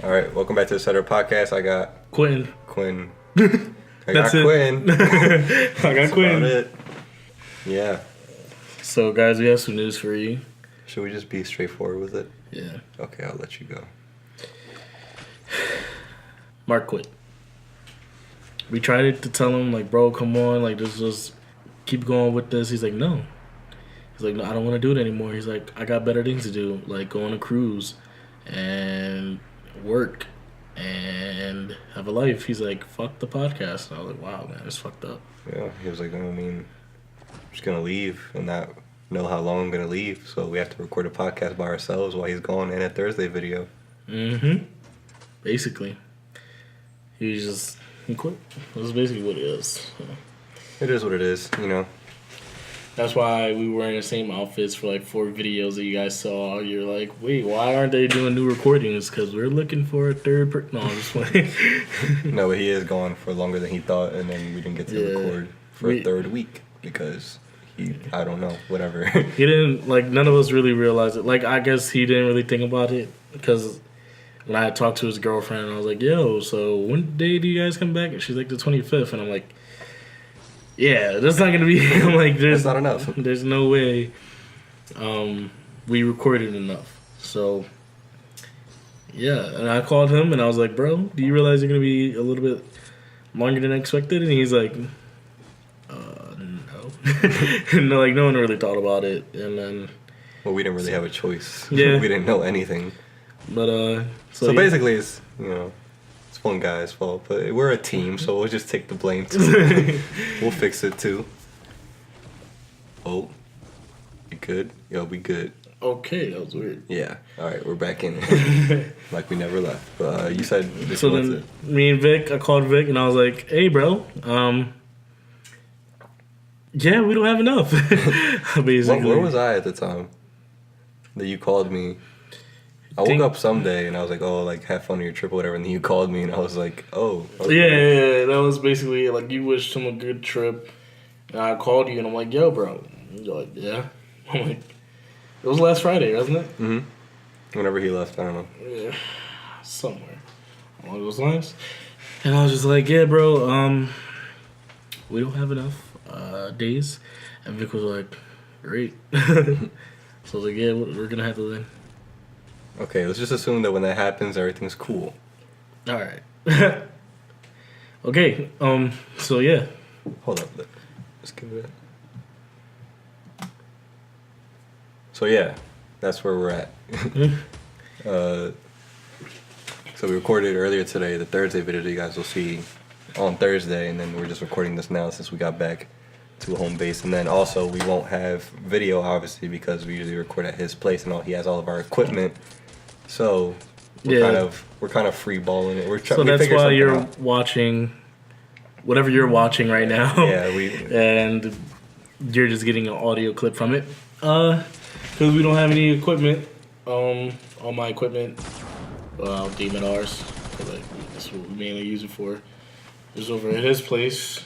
All right, welcome back to the Sutter Podcast. I got Quinn. Quinn. I That's got it. Quinn. I got That's Quinn. about it. Yeah. So, guys, we have some news for you. Should we just be straightforward with it? Yeah. Okay, I'll let you go. Mark quit. We tried to tell him, like, bro, come on, like, just keep going with this. He's like, no. He's like, no, I don't want to do it anymore. He's like, I got better things to do, like go on a cruise and work and have a life. He's like, fuck the podcast. And I was like, wow, man, it's fucked up. Yeah, he was like, I'm just going to leave and not know how long I'm going to leave. So we have to record a podcast by ourselves while he's gone and a Thursday video. Mm-hmm. Basically. He quit. That's basically what it is. So. It is what it is, you know. That's why we were in the same outfits for like 4 videos that you guys saw. You're like, wait, why aren't they doing new recordings? Because we're looking for a third person. No, I'm just playing. No, but he is gone for longer than he thought, and then we didn't get to record for a third week because I don't know, whatever. He didn't, like, none of us really realized it. Like, I guess he didn't really think about it because when I had talked to his girlfriend, I was like, yo, so when day do you guys come back? And she's like, the 25th. And I'm like, yeah, that's not going to be, I'm like, That's not enough. There's no way we recorded enough. So, yeah. And I called him and I was like, bro, do you realize you're going to be a little bit longer than expected? And he's like, no. And like, no one really thought about it. And then... Well, we didn't really have a choice. Yeah. We didn't know anything. But, So basically, it's, it's one guy's fault. But we're a team, so we'll just take the blame, too. We'll fix it, too. Oh, you good? Yo, we good. Okay, that was weird. Yeah. All right, we're back in it. Like we never left. But you said this So was then, it. me and Vic, I called Vic, and I was like, hey, bro, yeah, we don't have enough. Basically. Where was I at the time that you called me? I woke up someday and I was like, oh, like, have fun on your trip or whatever. And then you called me and I was like, oh. Okay. Yeah, that was basically like you wished him a good trip. And I called you and I'm like, yo, bro. And you're like, yeah. I'm like, it was last Friday, wasn't it? Mm-hmm. Whenever he left, I don't know. Yeah, somewhere along those lines. And I was just like, yeah, bro, we don't have enough days. And Vic was like, great. So I was like, yeah, we're going to have to then. Okay, let's just assume that when that happens, everything's cool. All right. Okay. So yeah. Hold up. Let's give it. So yeah, that's where we're at. So we recorded earlier today the Thursday video that you guys will see on Thursday, and then we're just recording this now since we got back to home base. And then also we won't have video obviously because we usually record at his place and he has all of our equipment. So we're kind of free balling it. So that's why you're watching whatever you're watching right now. Yeah, and you're just getting an audio clip from it. Because we don't have any equipment. All my equipment, Demon R's. Like, that's what we mainly use it for. Is over at his place.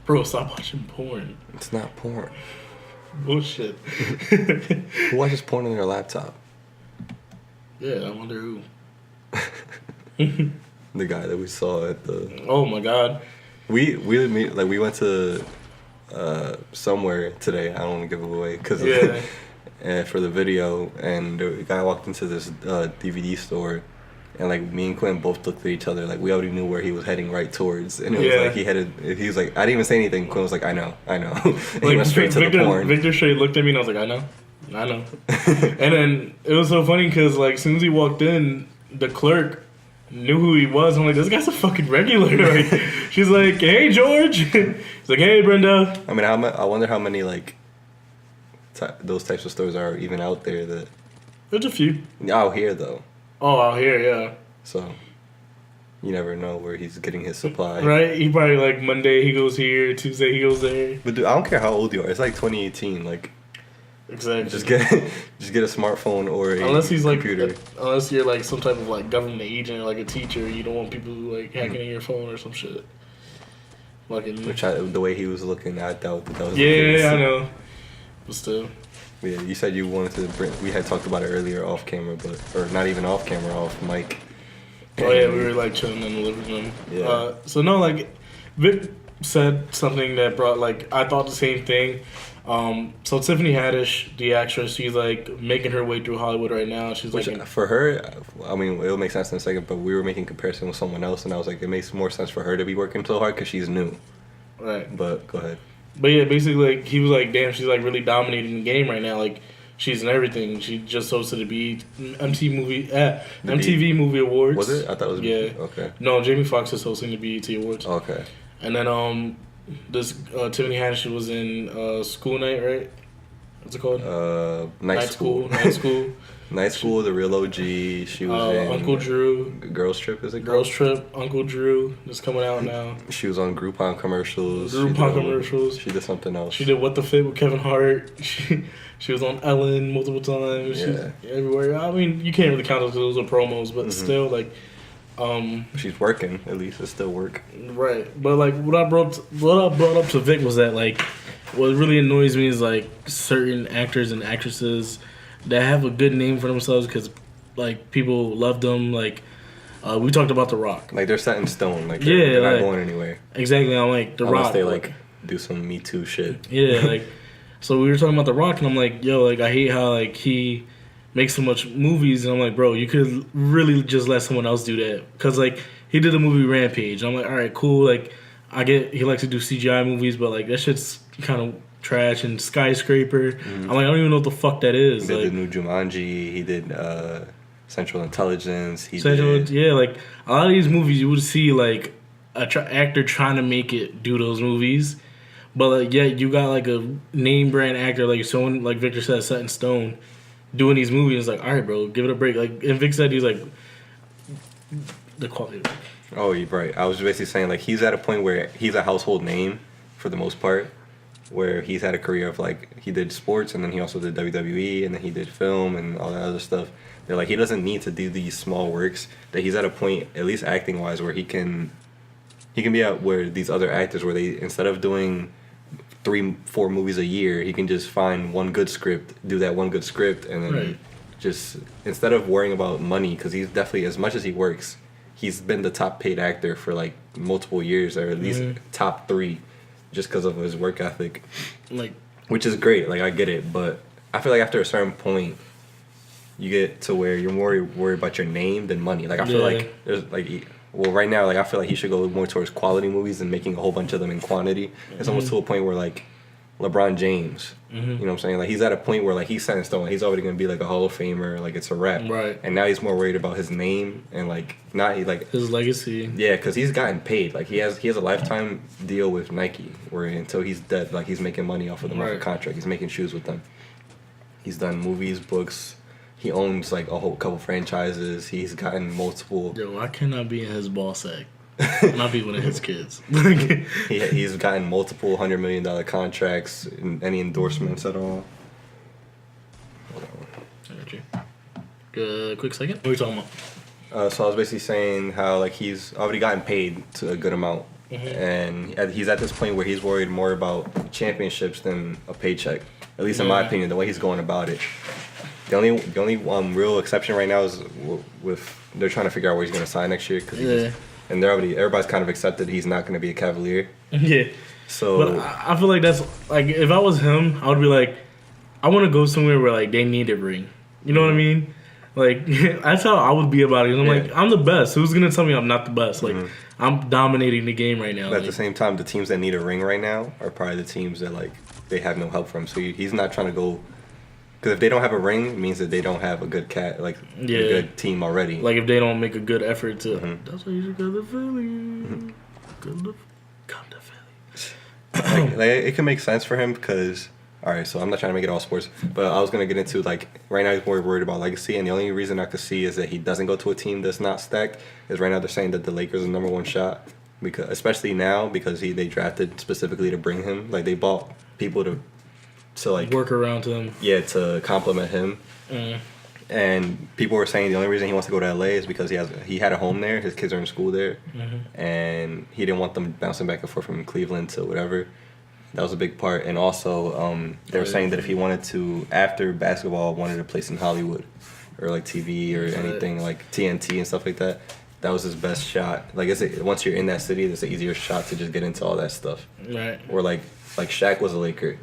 Bro, stop watching porn. It's not porn. Bullshit. Who watches porn on their laptop? Yeah, I wonder who. The guy that we saw at the. Oh my god. We went to somewhere today. I don't want to give it away because for the video, and the guy walked into this DVD store, and like me and Quinn both looked at each other like we already knew where he was heading right towards, and it was like he was like I didn't even say anything. Quinn was like I know, and he went straight to the porn. Victor straight looked at me and I was like I know. And then it was so funny because like as soon as he walked in, the clerk knew who he was. I'm like, this guy's a fucking regular. Like, she's like, hey George. He's like, hey Brenda. I mean, I wonder how many like those types of stores are even out there. That there's a few out here though. Oh, out here, yeah. So you never know where he's getting his supply. Right? He probably like Monday he goes here, Tuesday he goes there. But dude, I don't care how old you are. It's like 2018. Like. Exactly. Just get a smartphone or a computer. Like, unless you're like some type of like government agent or like a teacher, you don't want people like hacking in your phone or some shit. The way he was looking, I doubt that was the case. Yeah, I know. But still. Yeah, you said you wanted to bring. We had talked about it earlier off camera, or not even off camera, off mic. Oh yeah, we were like chilling in the living room. Yeah. So no, like Vic said something that brought like I thought the same thing. So Tiffany Haddish, the actress, she's like making her way through Hollywood right now. She's Which, like, for her, I mean, it'll make sense in a second. But we were making comparison with someone else, and I was like, it makes more sense for her to be working so hard because she's new. right. But go ahead. But yeah, basically, like he was like, damn, she's like really dominating the game right now. Like she's in everything. She just hosted the MTV Movie Awards. Was it? I thought it was. Yeah. Okay. No, Jamie Foxx is hosting the BET Awards. Okay. And then this Tiffany Haddish was in School Night, right? What's it called? Night School. Night School. Night School, the real OG. She was in Uncle Drew. Girls Trip, is it? Girls Trip. Uncle Drew is coming out now. She was on Groupon commercials. Groupon commercials. She did something else. She did What the Fit with Kevin Hart. She was on Ellen multiple times. Yeah. She's everywhere. I mean, you can't really count those because those are promos, but still, like, She's working. At least it's still work. right. But like, what I brought up to Vic was that like, what really annoys me is like certain actors and actresses that have a good name for themselves because like people love them. Like, we talked about The Rock. Like they're set in stone. Like Yeah, they're not like- going anywhere Exactly. I'm like The unless Rock. they like do some Me Too shit. Yeah, like, so we were talking about The Rock, and I'm like, yo, like, I hate how, like, he makes so much movies, and I'm like, bro, you could really just let someone else do that. Because, like, he did the movie Rampage. I'm like, all right, cool, like, I get he likes to do CGI movies, but, like, that shit's kind of trash. And Skyscraper, I'm like, I don't even know what the fuck that He is. did Like, the new Jumanji. He did Central Intelligence. He Central- did. yeah, like, a lot of these movies, you would see, like, a actor trying to make it do those movies. But like, yeah, you got like a name brand actor like someone like Victor said, set in stone, doing these movies. It's like, all right, bro, give it a break. Like, and Vic said he's like the quality. Oh, you're right. I was basically saying like he's at a point where he's a household name for the most part, where he's had a career of like he did sports and then he also did WWE and then he did film and all that other stuff. They're like he doesn't need to do these small works. That he's at a point, at least acting wise, where he can be at where these other actors where they instead of doing 3-4 movies a year, he can just find one good script, do that one good script, and then Right. just instead of worrying about money, because he's definitely, as much as he works, he's been the top paid actor for like multiple years, or at least top 3, just because of his work ethic, Like, which is great. Like I get it, but I feel like after a certain point, you get to where you're more worried about your name than money. Like I feel Yeah. like there's like. Well, right now, like I feel like he should go more towards quality movies and making a whole bunch of them in quantity. It's almost to a point where like LeBron James, you know what I'm saying? Like he's at a point where like he's set in stone. He's already gonna be like a Hall of Famer. Like it's a wrap. Right. And now he's more worried about his name and like not like his legacy. yeah, because he's gotten paid. Like he has a lifetime deal with Nike where until he's dead, like he's making money off of them off a Right. contract. He's making shoes with them. He's done movies, books. He owns like a whole couple franchises. He's gotten multiple. Yo, I cannot be in his ball sack. Not be one of his kids. Like, He's gotten multiple $100 million contracts and any endorsements at all. Good, quick second. What are we talking about? So I was basically saying how like he's already gotten paid to a good amount, and he's at this point where he's worried more about championships than a paycheck. At least in my opinion, the way he's going about it. The only real exception right now is with they're trying to figure out where he's going to sign next year because and everybody's kind of accepted he's not going to be a Cavalier. Yeah. So But I feel like that's like if I was him, I would be like, I want to go somewhere where like they need a ring. You know what I mean? Like that's how I would be about it. I'm like, I'm the best. Who's gonna tell me I'm not the best? Like I'm dominating the game right now. But at Like, the same time, the teams that need a ring right now are probably the teams that like they have no help from. So he's not trying to go because if they don't have a ring, it means that they don't have a good a good team already. like if they don't make a good effort to. That's why you should go to Philly. Come to Philly. like it can make sense for him because all right, so I'm not trying to make it all sports, but I was gonna get into like right now he's more worried about legacy, and the only reason I could see is that he doesn't go to a team that's not stacked. Is right now they're saying that the Lakers are number 1 shot because especially now because they drafted specifically to bring him. Like they bought people to like Work around him. yeah to compliment him. And people were saying the only reason he wants to go to LA is because he had a home there. His kids are in school there, and he didn't want them bouncing back and forth from Cleveland to whatever. That was a big part. And also, they were saying that if he wanted to, after basketball, wanted a place in Hollywood or like TV or anything like TNT and stuff like that, that was his best shot. Like, once you're in that city, it's an easier shot to just get into all that stuff. Right. Or like Shaq was a Laker,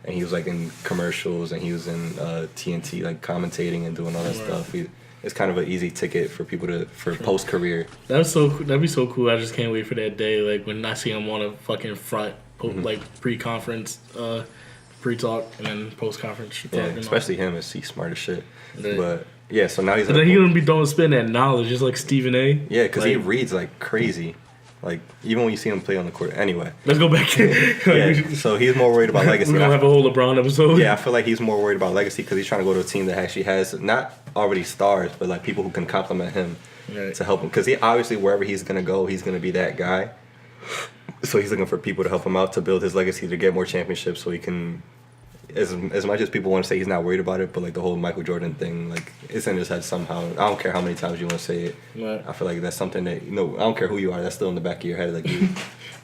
and he was like in commercials, and he was in TNT like commentating and doing all that stuff. It's kind of an easy ticket for people for post career. That'd be so cool. I just can't wait for that day. Like when I see him on a fucking front, like pre-conference, pre-talk, and then post-conference. Yeah, especially him. Is he smart as shit? Right. But yeah, so now he's. But then he's gonna be throwing spin that knowledge, just like Stephen A. Yeah, because he Like, reads like crazy. Like even when you see him play on the court. Anyway. Let's go back. Yeah. So he's more worried about legacy. We're gonna have a whole LeBron episode. Yeah, I feel like he's more worried about legacy because he's trying to go to a team that actually has not already stars, but like people who can complement him to help him. Because he obviously wherever he's gonna go, he's gonna be that guy. So he's looking for people to help him out to build his legacy to get more championships, so he can. As much as people want to say he's not worried about it, but like the whole Michael Jordan thing, like it's in his head somehow. I don't care how many times you want to say it. Right. I feel like that's something that I don't care who you are. That's still in the back of your head. Like you.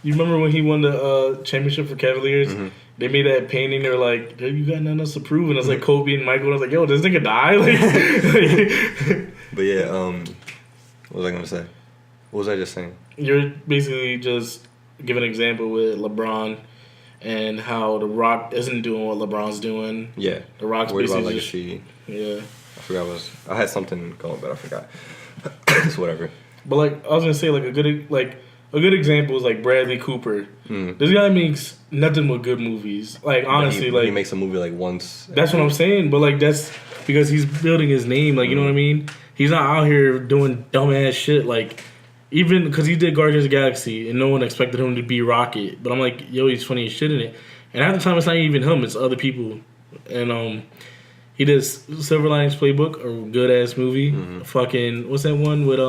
You remember when he won the championship for Cavaliers? Mm-hmm. They made that painting. They're like, "Yo, you got nothing else to prove," and it's like Kobe and Michael. And I was like, "Yo, does this nigga die?" Like, But yeah, what was I gonna say? What was I just saying? you're basically just giving an example with LeBron and how The Rock isn't doing what LeBron's doing. Yeah, The Rock's worried about basically legacy. yeah. I forgot I had something going, but I forgot. It's whatever. But like I was gonna say, like a good example is like Bradley Cooper. This guy makes nothing but good movies. Like honestly, he makes a movie like once. That's what I'm saying. But like that's because he's building his name. Like you know what I mean. He's not out here doing dumbass shit. Like even because he did Guardians of the Galaxy and no one expected him to be Rocket. But I'm like, yo, he's funny as shit in it. And half the time it's not even him. It's other people. And he did Silver Linings Playbook, a good ass movie. Fucking what's that one with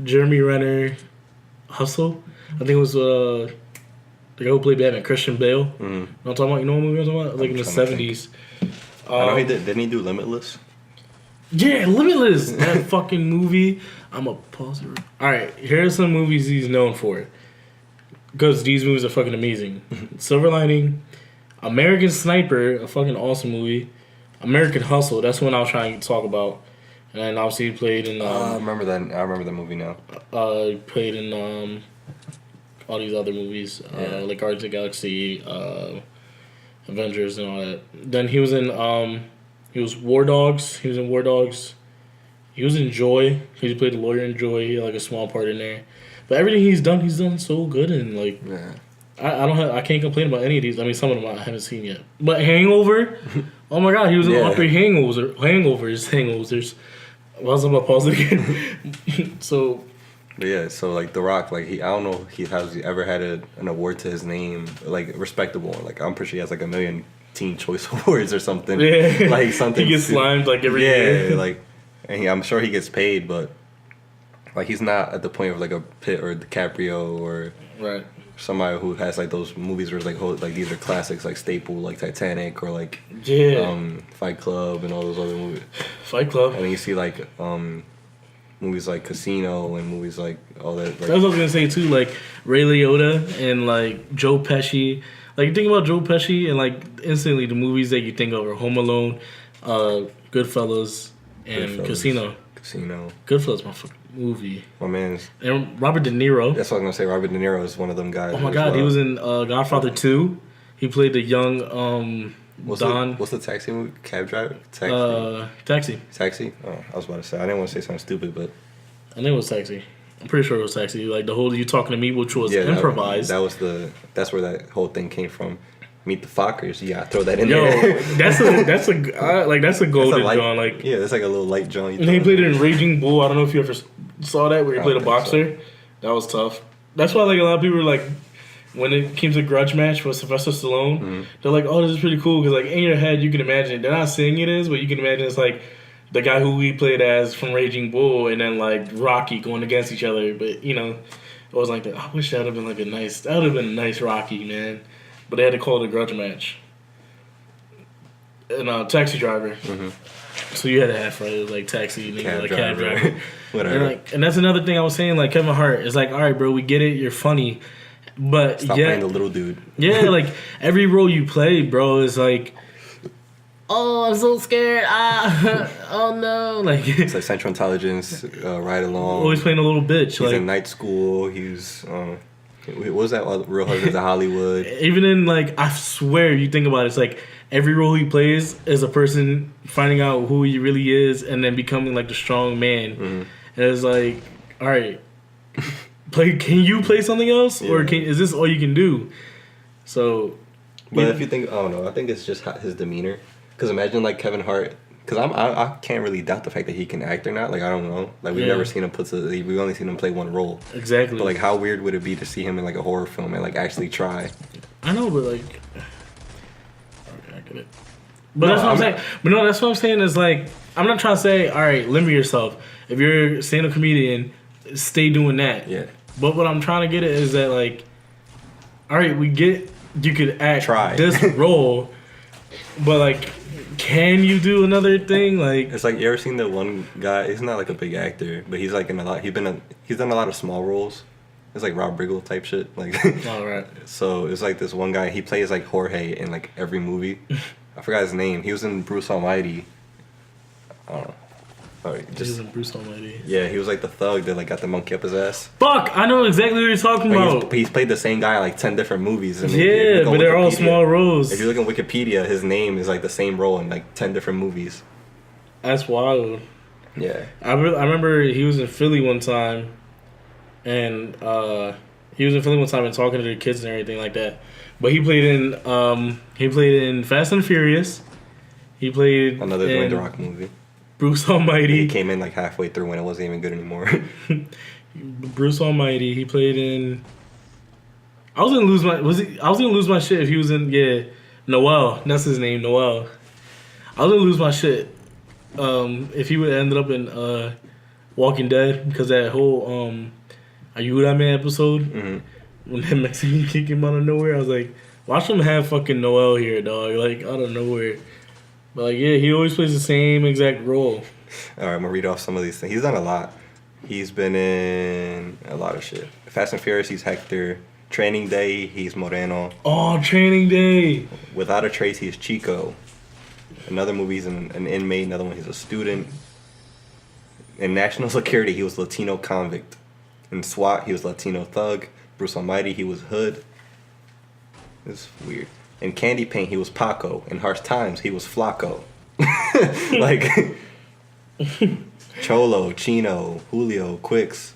Jeremy Renner, Hustle? I think it was the guy who played Batman, Christian Bale. You know what I'm talking about? You know what movie I'm talking about? Like in the 70s. I know he did. Didn't he do Limitless? Yeah, Limitless. That fucking movie. I'm a pause it. All right, here are some movies he's known for. Because these movies are fucking amazing. Silver Lining, American Sniper, a fucking awesome movie. American Hustle, that's one I was trying to talk about. And then obviously he played in... I remember that. I remember the movie now. He played in all these other movies. Like Guardians of the Galaxy, Avengers and all that. Then he was in... he was War Dogs. He was in War Dogs. He was in Joy. He played a lawyer in Joy. He had like a small part in there. But everything he's done so good. And like... Yeah. I can't complain about any of these. I mean, some of them I haven't seen yet. But Hangover, oh my god, he was in all three Hangovers. Well, I was about to pause it again. So, but yeah, so like The Rock, like I don't know if he has ever had an award to his name, like respectable. Like I'm pretty sure he has like 1 million Teen Choice Awards or something. Yeah, like something. He gets slimed like every year. Yeah, like, and I'm sure he gets paid, but like he's not at the point of like a Pitt or DiCaprio or right. Somebody who has like those movies where it's like these are classics like staple like Titanic or like Fight Club and all those other movies. Fight Club. And then you see like movies like Casino and movies like all that. Like, that's what I was gonna say too, like Ray Liotta and like Joe Pesci. Like you think about Joe Pesci and like instantly the movies that you think of are Home Alone, Goodfellas, and Casino. Goodfellas, my fucking movie. My man's. And Robert De Niro. That's what I was gonna say. Robert De Niro is one of them guys. Oh my god, he was in Godfather 2. He played the young Don. What's the taxi movie? Cab driver? Taxi. Taxi? Oh, I was about to say. I didn't want to say something stupid, but I think it was Taxi. I'm pretty sure it was Taxi. Like the whole "You Talking to Me," which was improvised. That's where that whole thing came from. Meet the Fockers. Yeah, throw that in there. Yo, that's a golden John. Like yeah, that's like a little light John. And he played it in Raging Bull. I don't know if you ever saw that where he played a boxer. So. That was tough. That's why like a lot of people were like, when it came to Grudge Match with Sylvester Stallone, they're like, oh, this is pretty cool because like in your head you can imagine it. They're not saying it is, but you can imagine it's like the guy who we played as from Raging Bull and then like Rocky going against each other. But you know, it was like I wish that would have been like that would have been a nice Rocky, man. But they had to call it a grudge match. And Taxi Driver. So you had to have right? It was like taxi, nigga, like cab driver. Whatever. And that's another thing I was saying. Like Kevin Hart is like, all right, bro, we get it. You're funny, But Stop playing the little dude. Yeah, like every role you play, bro, is like, oh, I'm so scared. Oh no, like It's like Central Intelligence, Ride Along. always playing a little bitch. He's like in Night School. He's what was that? Real Husbands of Hollywood. even in like, I swear, you think about it, it's like every role he plays is a person finding out who he really is and then becoming like the strong man. Mm-hmm. And it's like, all right, can you play something else, or is this all you can do? So, But if you think, I don't know, I think it's just his demeanor. Because imagine like Kevin Hart. Because I can't really doubt the fact that he can act or not. Like, I don't know. Like, we've never seen him we've only seen him play one role. Exactly. But like, how weird would it be to see him in like a horror film and like actually try? I know, but like, okay, I get it. But that's what I'm saying. But no, that's what I'm saying is like, I'm not trying to say, all right, limit yourself. If you're a stand-up comedian, stay doing that. Yeah. But what I'm trying to get at is that like, all right, we get you could act this role, but like, can you do another thing? Like, it's like, you ever seen the one guy? He's not like a big actor, but he's like in a lot. He's done a lot of small roles. It's like Rob Riggle type shit. Like, all right. So it's like this one guy. He plays like Jorge in like every movie. I forgot his name. He was in Bruce Almighty. I don't know. He was in Bruce Almighty. Yeah, he was like the thug that like got the monkey up his ass. Fuck, I know exactly what you're talking about. He's played the same guy in like 10 different movies. And yeah, but they're all small roles. If you look on Wikipedia, his name is like the same role in like 10 different movies. That's wild. Yeah. I remember he was in Philly one time, and talking to the kids and everything like that. But he played in Fast and Furious. He played another Dwayne The Rock movie. Bruce Almighty. He came in like halfway through when it wasn't even good anymore. Bruce Almighty. He played in. I was gonna lose my shit if he was in Noel. That's his name, Noel. I was gonna lose my shit if he would have ended up in Walking Dead, because that whole Are You That Man episode, when that Mexican kid came out of nowhere, I was like, watch him have fucking Noel here, dog, like out of nowhere. But like, yeah, he always plays the same exact role. All right, I'm gonna read off some of these things. He's done a lot. He's been in a lot of shit. Fast and Furious, he's Hector. Training Day, he's Moreno. Oh, Training Day. Without a Trace, he's Chico. Another movie, he's an inmate. Another one, he's a student. In National Security, he was Latino convict. In SWAT, he was Latino thug. Bruce Almighty, he was Hood. It's weird. In Candy Paint, he was Paco. In Harsh Times, he was Flaco. Like, Cholo, Chino, Julio, Quicks.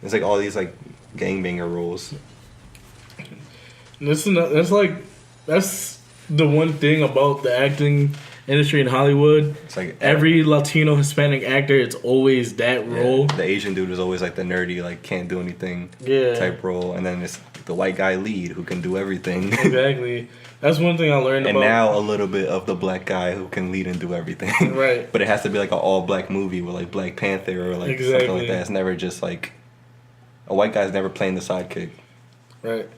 It's like all these like gangbanger roles. That's the one thing about the acting industry in Hollywood. It's like every Latino Hispanic actor, it's always that role. The Asian dude is always like the nerdy, like can't do anything type role, and then it's the white guy lead who can do everything. Exactly. That's one thing I learned and about. And now a little bit of the black guy who can lead and do everything. Right. But it has to be like an all black movie with like Black Panther or like something like that. It's never just like a white guy's never playing the sidekick. Right.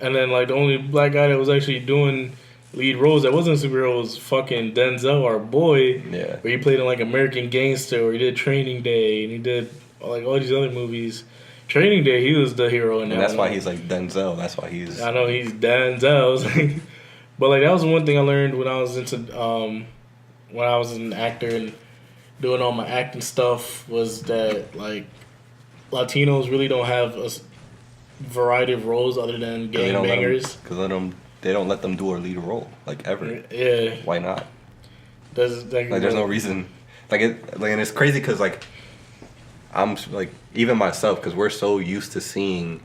And then like the only black guy that was actually doing lead roles that wasn't superhero was fucking Denzel, our boy. Yeah. Where he played in like American Gangster, or he did Training Day, and he did like all these other movies. Training Day, he was the hero in that. And that's why he's like Denzel. That's why he's. I know he's Denzel. But like that was one thing I learned when I was when I was an actor and doing all my acting stuff, was that like Latinos really don't have a variety of roles other than gangbangers. Because they don't let them do or lead a role like ever. Yeah. Why not? There's no reason. And it's crazy because like I'm like, even myself, because we're so used to seeing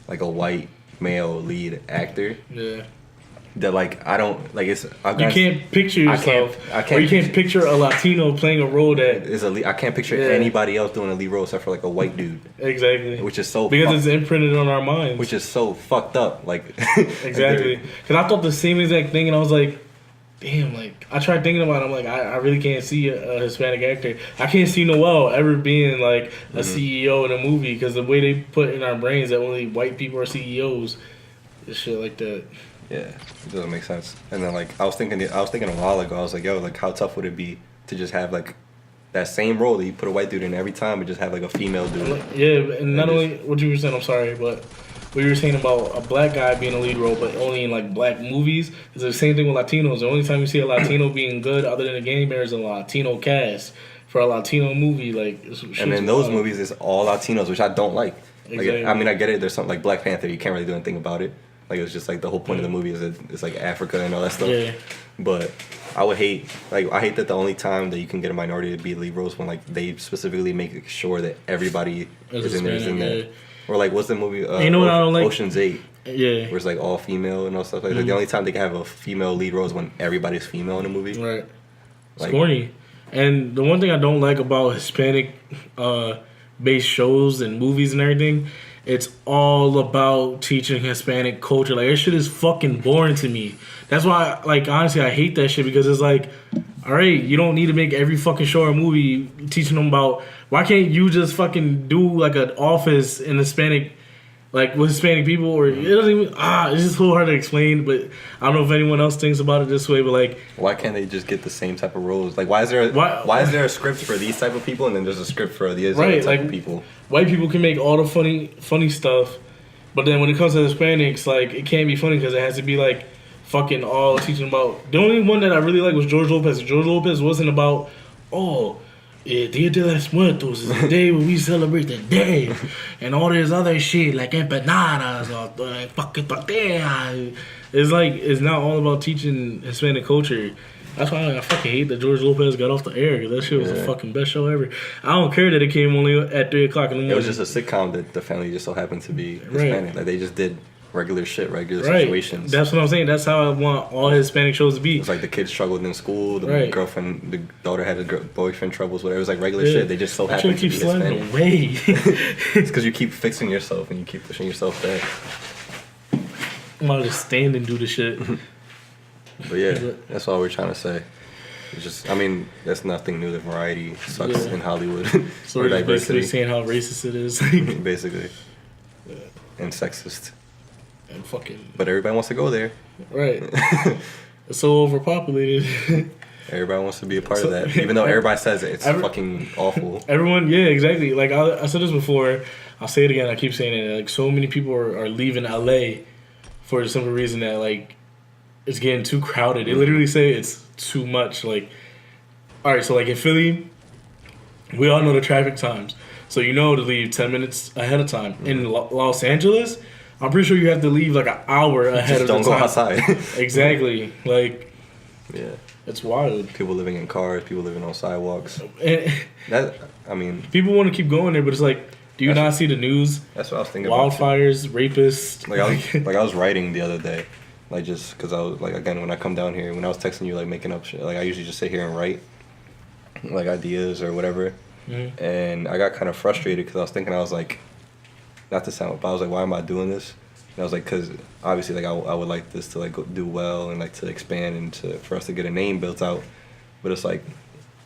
like a white male lead actor. Yeah. That like I don't like it's. You can't picture yourself. Or you can't picture a Latino playing a role that is a lead. I can't picture anybody else doing a lead role except for like a white dude. Exactly. Which is so because it's imprinted on our minds. Which is so fucked up. Like exactly. Because I thought the same exact thing, and I was like, damn. Like I tried thinking about it. I'm like, I really can't see a Hispanic actor. I can't see Noel ever being like a CEO in a movie, because the way they put in our brains that only white people are CEOs, and shit like that. Yeah, it doesn't make sense. And then like I was thinking a while ago, I was like, yo, like how tough would it be to just have like that same role that you put a white dude in every time, but just have like a female dude. Yeah, and not only what you were saying, I'm sorry, but what you were saying about a black guy being a lead role, but only in like black movies. It's the same thing with Latinos. The only time you see a Latino being good, other than a Game Bear, is a Latino cast for a Latino movie. Like, and in those movies, it's all Latinos, which I don't like. Exactly. I mean, I get it. There's something like Black Panther. You can't really do anything about it. Like, it's just like the whole point of the movie is that it's like Africa and all that stuff. Yeah. But I would hate, like, I hate that the only time that you can get a minority to be lead roles when like they specifically make sure that everybody is in there. Yeah. Or like, what's the movie? You know what I don't like? Ocean's 8. Yeah. Where it's like all female and all stuff like that. The only time they can have a female lead role is when everybody's female in a movie. Right. It's Like, corny. And the one thing I don't like about Hispanic based shows and movies and everything, it's all about teaching Hispanic culture. Like, that shit is fucking boring to me. That's why, like, honestly, I hate that shit, because it's like, all right, you don't need to make every fucking show or movie teaching them about, why can't you just fucking do like an office in Hispanic, like with Hispanic people, or it doesn't even, it's just so hard to explain, but I don't know if anyone else thinks about it this way, but like, why can't they just get the same type of roles? Like, why is there a script for these type of people and then there's a script for the other type of people? White people can make all the funny stuff, but then when it comes to Hispanics, like, it can't be funny because it has to be like fucking all teaching about. The only one that I really like was George Lopez. George Lopez wasn't about, Dia de los Muertos is the day when we celebrate the day, and all this other shit like empanadas or fucking tortilla. It's like, it's not all about teaching Hispanic culture. That's why I fucking hate that George Lopez got off the air, because that shit was the fucking best show ever. I don't care that it came only at 3 o'clock in the morning. It was just a sitcom that the family just so happened to be Hispanic. Like, they just did regular shit, regular situations. That's what I'm saying. That's how I want all Hispanic shows to be. It's like the kids struggled in school, the girlfriend, the daughter had boyfriend troubles, whatever. It was like regular shit. They just so happened to be Hispanic. Away. It's because you keep fixing yourself and you keep pushing yourself back. I'm gonna just stand and do the shit. But yeah, that's all we're trying to say. It's just, I mean, that's nothing new. The variety sucks in Hollywood. So we're just basically saying how racist it is. Basically. Yeah. And sexist. And fucking. But everybody wants to go there. Right. It's so overpopulated. Everybody wants to be a part of that, even though everybody says it's fucking awful. Everyone, yeah, exactly. Like, I said this before, I'll say it again. I keep saying it. Like, so many people are leaving LA for the simple reason that, like, it's getting too crowded. They literally say it's too much. Like, all right, so like in Philly, we all know the traffic times, so you know to leave 10 minutes ahead of time. In Los Angeles, I'm pretty sure you have to leave like an hour ahead of the time. Don't go outside. Exactly. Like, yeah, it's wild. People living in cars, people living on sidewalks. I mean, people want to keep going there, but it's like, do you not see the news? That's what I was thinking. Wildfires, rapists. Like I was writing the other day, like, just because I was like, again, when I come down here, when I was texting you, like, making up shit, like, I usually just sit here and write like ideas or whatever. And I got kind of frustrated because I was thinking, I was like, not to sound, but I was like, why am I doing this? And I was like, because obviously, like, I would like this to like do well and like to expand and for us to get a name built out. But it's like,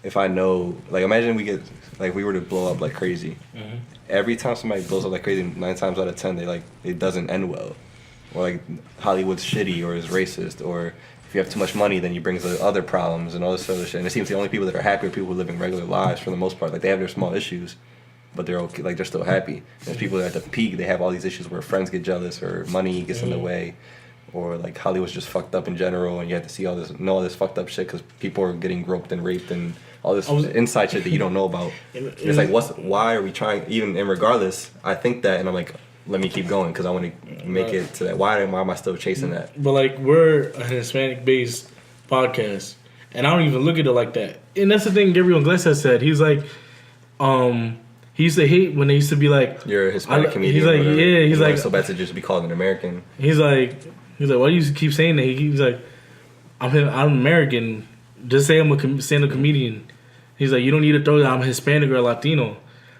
if I know, like, imagine we were to blow up like crazy. Every time somebody blows up like crazy, 9 times out of 10, it doesn't end well. Or like Hollywood's shitty or is racist, or if you have too much money, then you bring other problems and all this other shit. And it seems the only people that are happy are people living regular lives for the most part. Like, they have their small issues, but they're okay. Like, they're still happy. And there's people that at the peak, they have all these issues where friends get jealous or money gets in the way, or like Hollywood's just fucked up in general, and you have to see all this fucked up shit because people are getting groped and raped and all this inside shit that you don't know about. It's like, why are we trying? Even and regardless, I think that, and I'm like, let me keep going because I want to make it to that. Why am I still chasing that? But like, we're a Hispanic-based podcast, and I don't even look at it like that. And that's the thing Gabriel Iglesias said. He's like, he used to hate when they used to be like, you're a Hispanic comedian. He's like, yeah, he's like, so bad to just be called an American. He's like, why do you keep saying that? He's like, I'm American. Just say I'm a stand-up comedian. He's like, you don't need to throw that I'm Hispanic or Latino.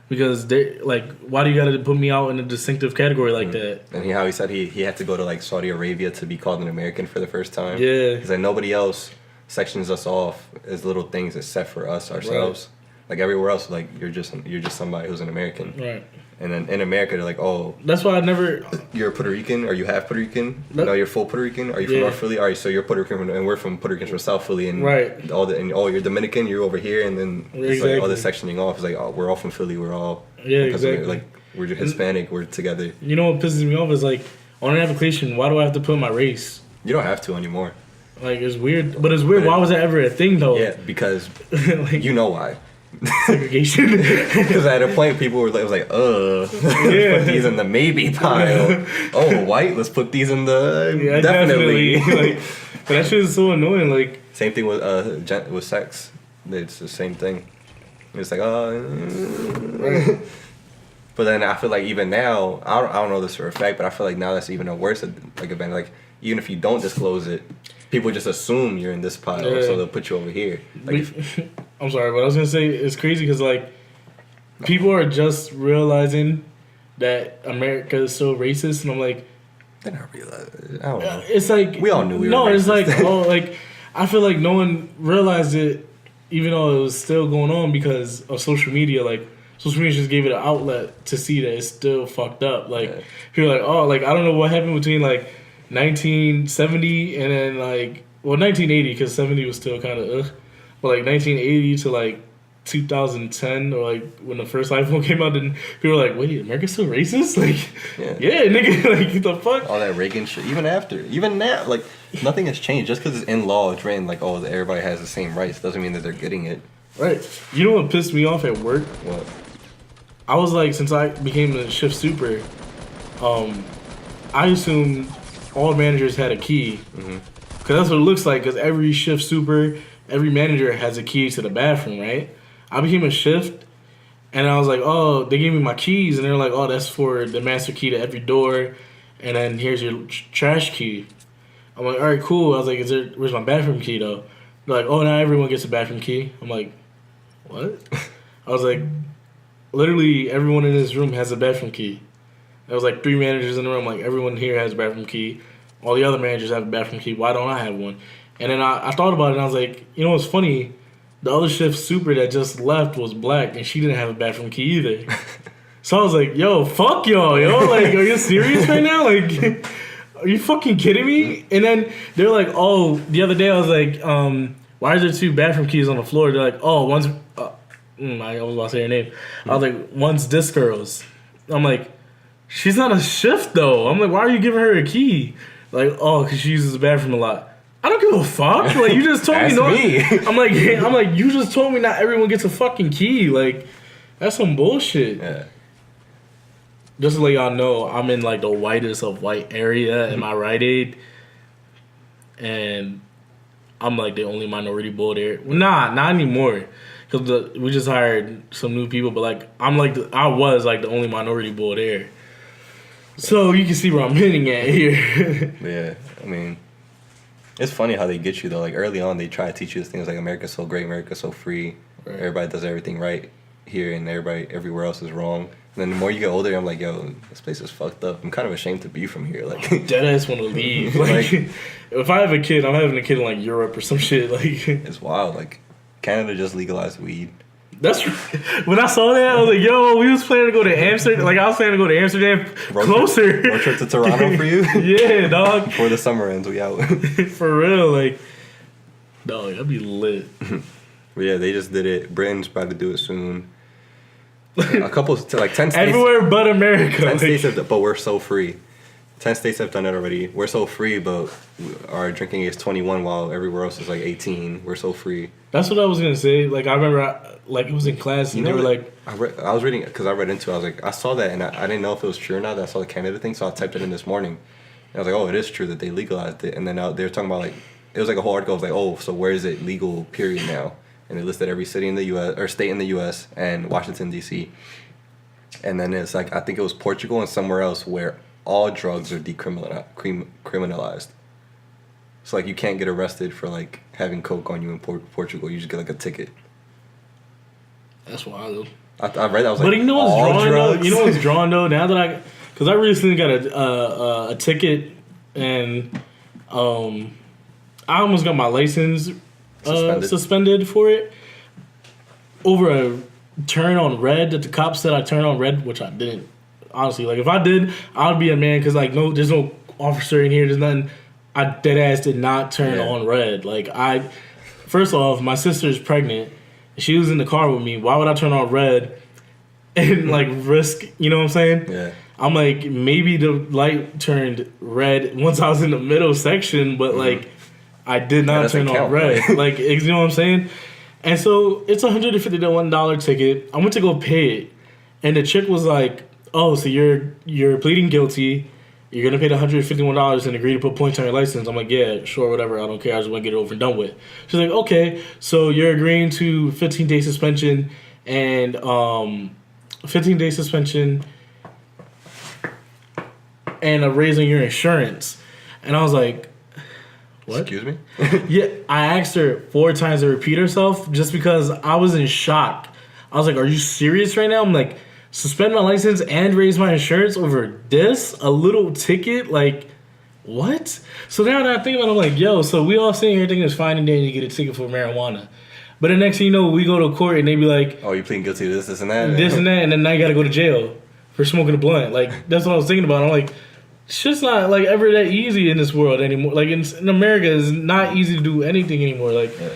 Because they like, why do you gotta put me out in a distinctive category like that? And how he said he had to go to like Saudi Arabia to be called an American for the first time. Yeah, he's like, nobody else sections us off as little things except for us ourselves. Right. Like, everywhere else, like, you're just somebody who's an American. Right. And then in America, they're like, oh, that's why I never. You're Puerto Rican? Are you half Puerto Rican? No, you're full Puerto Rican. Are you from North Philly? All right, so you're Puerto Rican, and we're from Puerto Rican from South Philly, and you're Dominican. You're over here, and then it's like all this sectioning off. It's like, oh, we're all from Philly. We're all exactly. Like, We're Hispanic. We're together. You know what pisses me off is like on an application, why do I have to put my race? You don't have to anymore. Like it's weird, but it's weird. Why was that ever a thing though? Yeah, because like, you know why. Segregation. Because at a point, people were like, let's put these in the maybe pile. Oh, white, let's put these in the definitely. Like, but that shit is so annoying. Like same thing with sex. It's the same thing. It's like But then I feel like even now, I don't know this for a fact, but I feel like now that's even a worse like event. Like even if you don't disclose it, people just assume you're in this pile, so they'll put you over here. Like I'm sorry, but I was gonna say it's crazy because like people are just realizing that America is so racist, and I'm like, they're not realizing. I don't know. It's like we all knew we were. No, racist. It's like like I feel like no one realized it, even though it was still going on because of social media. Like social media just gave it an outlet to see that it's still fucked up. Like people are like, like I don't know what happened between like 1970 and then like 1980 because 70 was still kind of but like 1980 to like 2010 or like when the first iPhone came out, and people were like, wait, America's still racist? Like yeah nigga, like the fuck, all that Reagan shit. Even now, like nothing has changed. Just because it's in law, it's written like everybody has the same rights doesn't mean that they're getting it. Right. You know what pissed me off at work? What? I was like, since I became a shift super, I assumed all managers had a key. Because that's what it looks like, because every shift super, every manager has a key to the bathroom, right? I became a shift, and I was like, oh, they gave me my keys, and they're like, oh, that's for the master key to every door, and then here's your trash key. I'm like, all right, cool. I was like, where's my bathroom key, though? They're like, oh, now everyone gets a bathroom key. I'm like, what? I was like, literally everyone in this room has a bathroom key. There was like 3 managers in the room. Like, everyone here has a bathroom key. All the other managers have a bathroom key. Why don't I have one? And then I thought about it, and I was like, you know what's funny? The other shift super that just left was black, and she didn't have a bathroom key either. So I was like, yo, fuck y'all, yo. Like, are you serious right now? Like, are you fucking kidding me? And then they're like, oh, the other day I was like, why is there 2 bathroom keys on the floor? They're like, oh, one's... I was about to say her name. I was like, one's this girl's. I'm like, she's not a shift, though. I'm like, why are you giving her a key? Like, oh, because she uses the bathroom a lot. I don't give a fuck. Like, you just told me no. Me. I'm like, you just told me not everyone gets a fucking key. Like, that's some bullshit. Yeah. Just to let y'all know, I'm in like the whitest of white area in my Rite Aid, and I'm like the only minority bull there. Nah, not anymore, because we just hired some new people. But like, I was like the only minority bull there. So you can see where I'm hitting at here. Yeah, I mean, it's funny how they get you though. Like early on, they try to teach you things like America's so great, America's so free. Right. Everybody does everything right here, and everywhere else is wrong. And then the more you get older, I'm like, yo, this place is fucked up. I'm kind of ashamed to be from here. Like, deadass want to leave. Like, if I have a kid, I'm having a kid in like Europe or some shit. Like, it's wild. Like, Canada just legalized weed. That's when I saw that, I was like, yo, we was planning to go to Amsterdam. Like, I was planning to go to Amsterdam closer. Road trip to Toronto for you? Yeah, dog. Before the summer ends, we out. For real, like, dog, that'd be lit. But yeah, they just did it. Britain's about to do it soon. A couple, like 10 states. Everywhere but America. 10 states have, but we're so free. 10 states have done it already. We're so free, but our drinking age is 21 while everywhere else is like 18. We're so free. That's what I was going to say. Like, I remember, like, it was in class and they were like... I was reading, because I read into it. I was like, I saw that and I didn't know if it was true or not. I saw the Canada thing, so I typed it in this morning. And I was like, oh, it is true that they legalized it. And then they were talking about, like, it was like a whole article. I was like, oh, so where is it legal, period, now? And it listed every city in the U.S., or state in the U.S., and Washington, D.C. And then it's like, I think it was Portugal and somewhere else where all drugs are decriminalized. So, like, you can't get arrested for, like, having coke on you in Portugal. You just get, like, a ticket. That's wild. I read that. I was but like, you know what's drawing, though? You know what's drawing, though? Now that because I recently got a ticket, and I almost got my license suspended for it over a turn on red that the cops said I turned on red, which I didn't. Honestly, like, if I did, I would be a man, because, like, no, there's no officer in here. There's nothing. I dead ass did not turn on red. Like, first off, my sister's pregnant. She was in the car with me. Why would I turn on red and like risk. You know what I'm saying? Yeah. I'm like, maybe the light turned red once I was in the middle section, but like I did not doesn't turn on count, red. right? Like, you know what I'm saying? And so it's $151 ticket. I went to go pay it, and the chick was like, "Oh, so you're pleading guilty. You're gonna pay the $151 and agree to put points on your license." I'm like, "Yeah, sure, whatever. I don't care. I just want to get it over and done with." She's like, "Okay, so you're agreeing to 15-day suspension and 15-day suspension and a raise on your insurance." And I was like, "What?" Excuse me? Yeah, I asked her 4 times to repeat herself just because I was in shock. I was like, "Are you serious right now?" I'm like, "Suspend my license and raise my insurance over this? A little ticket? Like, what?" So now that I think about it, I'm like, yo, so we all saying everything is fine and then you get a ticket for marijuana. But the next thing you know, we go to court and they be like, Oh, you're pleading guilty to this and that? this and that, and then now you gotta go to jail for smoking a blunt. Like, that's what I was thinking about. I'm like, it's just not like ever that easy in this world anymore. Like in America, it's not easy to do anything anymore. Like, Yeah.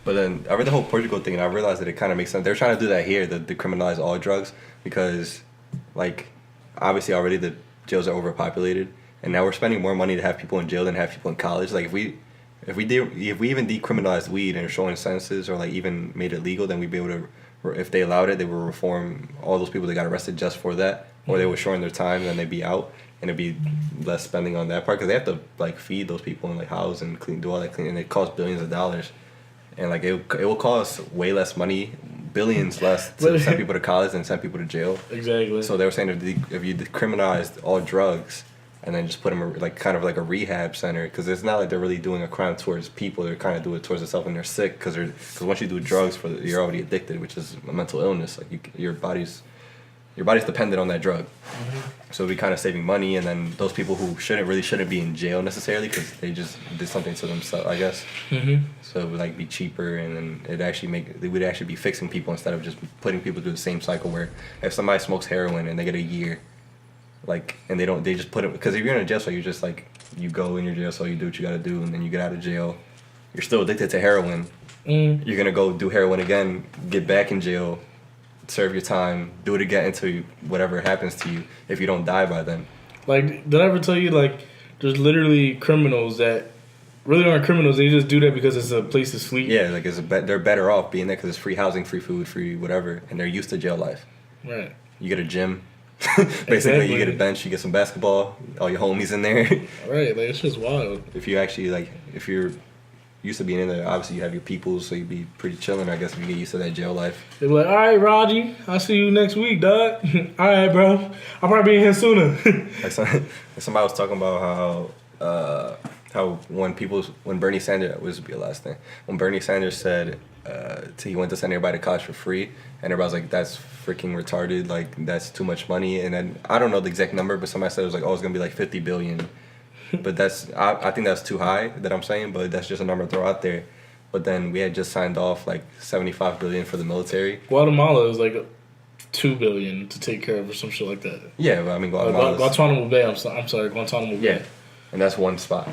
But then I read the whole Portugal thing, and I realized that it kind of makes sense. They're trying to do that here, to decriminalize all drugs, because, like, obviously already the jails are overpopulated, and now we're spending more money to have people in jail than have people in college. Like, if we even decriminalized weed and showing sentences, or like even made it legal, then we'd be able to. If they allowed it, they would reform all those people that got arrested just for that, or they were shorten their time, and then they'd be out, and it'd be less spending on that part, because they have to like feed those people and like house and clean, do all that clean, and it costs billions of dollars. And like it will cost way less money, billions less, to send people to college than send people to jail. exactly. So they were saying if you decriminalized all drugs and then just put them like kind of like a rehab center, because it's not like they're really doing a crime towards people. They're kind of doing it towards themselves, and they're sick because once you do drugs you're already addicted, which is a mental illness. Like your body's dependent on that drug. Mm-hmm. So we kind of saving money, and then those people who shouldn't be in jail necessarily because they just did something to themselves, I guess. Mm-hmm. So it would like be cheaper, and then they would actually be fixing people instead of just putting people through the same cycle where if somebody smokes heroin and they get a year, like, and they just put it, because if you're in a jail cell, you're just like, you go in your jail cell, you do what you gotta do, and then you get out of jail, you're still addicted to heroin. You're gonna go do heroin again, get back in jail, serve your time, do it again until whatever happens to you, if you don't die by then. Like, did I ever tell you, like, there's literally criminals that really aren't criminals. They just do that because it's a place to sleep. Yeah, like they're better off being there because it's free housing, free food, free whatever, and they're used to jail life. Right. You get a gym. Basically, Exactly. You get a bench, you get some basketball, all your homies in there. Right, like, it's just wild. If you're used to being in there, obviously you have your peoples, so you'd be pretty chilling, I guess, if you get used to that jail life. They're like, "All right, Raji, I'll see you next week, dog." "All right, bro. I'll probably be in here sooner." Like somebody was talking about how when Bernie Sanders, was be the last thing, when Bernie Sanders said he went to send everybody to college for free, and everybody was like, "That's freaking retarded, like that's too much money." And then I don't know the exact number, but somebody said it was like, "Oh, it's gonna be like 50 billion." But I think that's too high, that I'm saying, but that's just a number to throw out there. But then we had just signed off like 75 billion for the military. Guatemala is like $2 billion to take care of or some shit like that. Yeah, but I mean Guatemala. Guantanamo Bay. I'm sorry, Guantanamo Bay. Yeah, and that's one spot.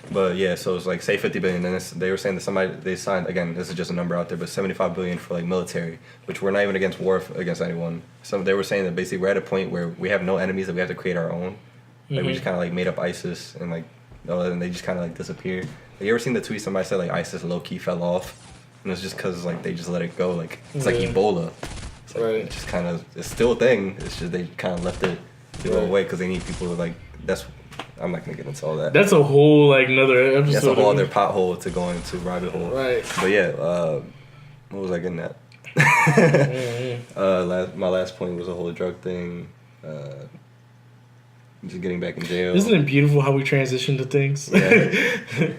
But yeah, so it's like say 50 billion, and they were saying that they signed, again, this is just a number out there, but 75 billion for like military, which we're not even against war against anyone. So they were saying that basically we're at a point where we have no enemies, that we have to create our own. Like we just kind of like made up ISIS, and like and they just kind of like disappeared. Like, you ever seen the tweet somebody said like ISIS low key fell off, and it's just because like they just let it go. Like it's like Ebola. It's like, Right. It just kind of, it's still a thing. It's just they kind of left it to go away because they need people to like. I'm not gonna get into all that. That's a whole like another episode. That's a whole other pothole to go into, rabbit hole. Right. But yeah, what was I getting at? My last point was a whole drug thing. Just getting back in jail. Isn't it beautiful how we transition to things? Yeah.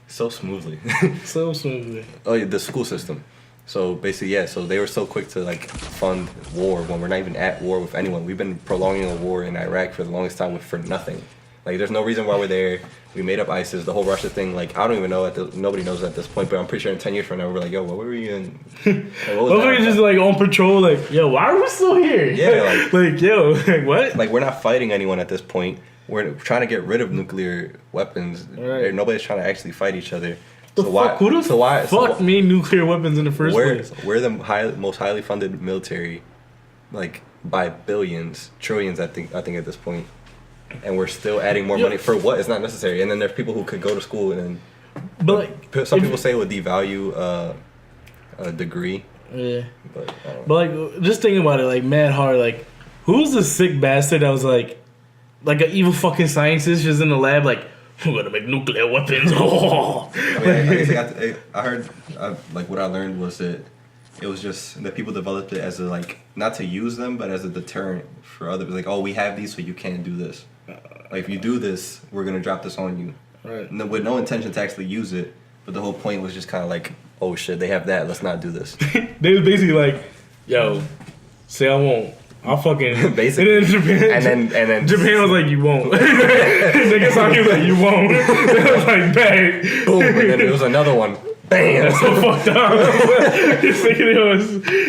So smoothly. So smoothly. Oh yeah, the school system. So basically, yeah. So they were so quick to like fund war when we're not even at war with anyone. We've been prolonging a war in Iraq for the longest time for nothing. Like, there's no reason why we're there. We made up ISIS, the whole Russia thing. Like, I don't even know nobody knows at this point. But I'm pretty sure in 10 years from now, we're like, yo, what were we in? Like, what was What if we just like on patrol? Like, yo, why are we still here? Yeah, like yo, like what? Like, we're not fighting anyone at this point. We're trying to get rid of nuclear weapons. Right. Nobody's trying to actually fight each other. Who the fuck made nuclear weapons in the first place? We're the most highly funded military like by billions, trillions. I think at this point, and we're still adding more money for what is not necessary. And then there's people who could go to school and then. But like, some people say it would devalue a degree. Yeah. But like, just thinking about it, like, mad hard. Like, who's the sick bastard that was like an evil fucking scientist just in the lab, like, we're gonna make nuclear weapons. Oh. I heard, like, what I learned was that it was just that people developed it as a, like, not to use them, but as a deterrent for others. Like, oh, we have these, so you can't do this. Like, if you do this, we're gonna drop this on you. Right. No, with no intention to actually use it, but the whole point was just kind of like, oh shit, they have that, let's not do this. They was basically like, yo, say I won't. I'll fucking basically. And then Japan, and then Japan was like, you won't. Nagasaki was like, you won't. It was like, bang. Boom, and then it was another one. Bam. That's so fucked up. It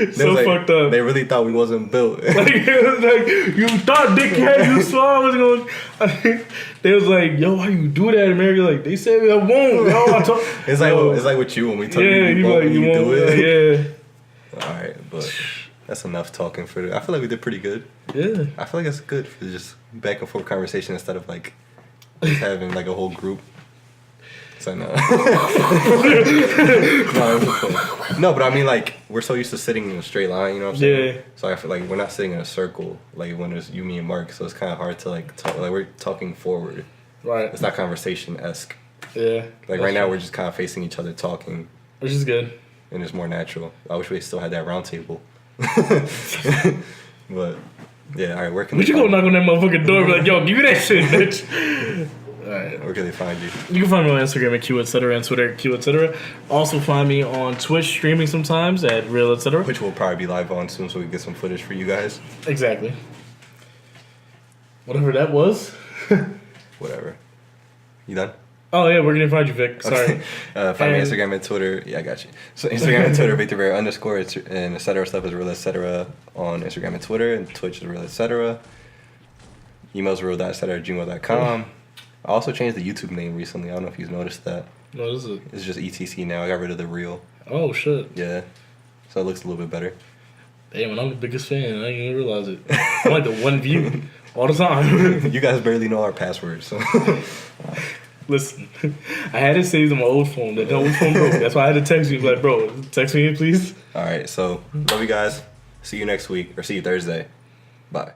was so like, fucked up. They really thought we wasn't built. Like, it was like, you thought, dickhead, you saw I was going. They was like, yo, why you do that in America? Like, they said I won't. Yo, it's like with you when we tell you like, you won't do it. Yeah. All right, but that's enough talking for I feel like we did pretty good. Yeah. I feel like it's good for just back and forth conversation instead of like just having like a whole group. So no. No, but I mean, like, we're so used to sitting in a straight line, you know what I'm saying? Yeah. So I feel like we're not sitting in a circle, like when there's you, me, and Mark. So it's kind of hard to like talk. Like we're talking forward. Right. It's not conversation-esque. Yeah. Like right now, we're just kind of facing each other talking. Which is good. And it's more natural. I wish we still had that round table. But yeah, all right. Where can we should go knock on that motherfucking door and be like, yo, give me that shit, bitch. Alright. Where can they find you? You can find me on Instagram at Q etc. and Twitter at Q etc. Also find me on Twitch streaming sometimes at Real etc. Which will probably be live on soon, so we can get some footage for you guys. Exactly. Whatever that was. Whatever. You done? Oh yeah, where can you find you, Vic? Sorry. Find me on Instagram and Twitter. Yeah, I got you. So Instagram and Twitter, Victor Vera _ and etc. stuff is Real etc. on Instagram and Twitter, and Twitch is Real etc. Emails real.etc@gmail.com. I also changed the YouTube name recently. I don't know if you've noticed that. What is it? It's just ETC now. I got rid of the real. Oh shit. Yeah. So it looks a little bit better. Damn, and I'm the biggest fan. I didn't even realize it. I'm like the one view all the time. You guys barely know our password, so. Listen, I had it saved on my old phone. That old phone broke. That's why I had to text you. Like, bro, text me, please. All right, so love you guys. See you next week, or see you Thursday. Bye.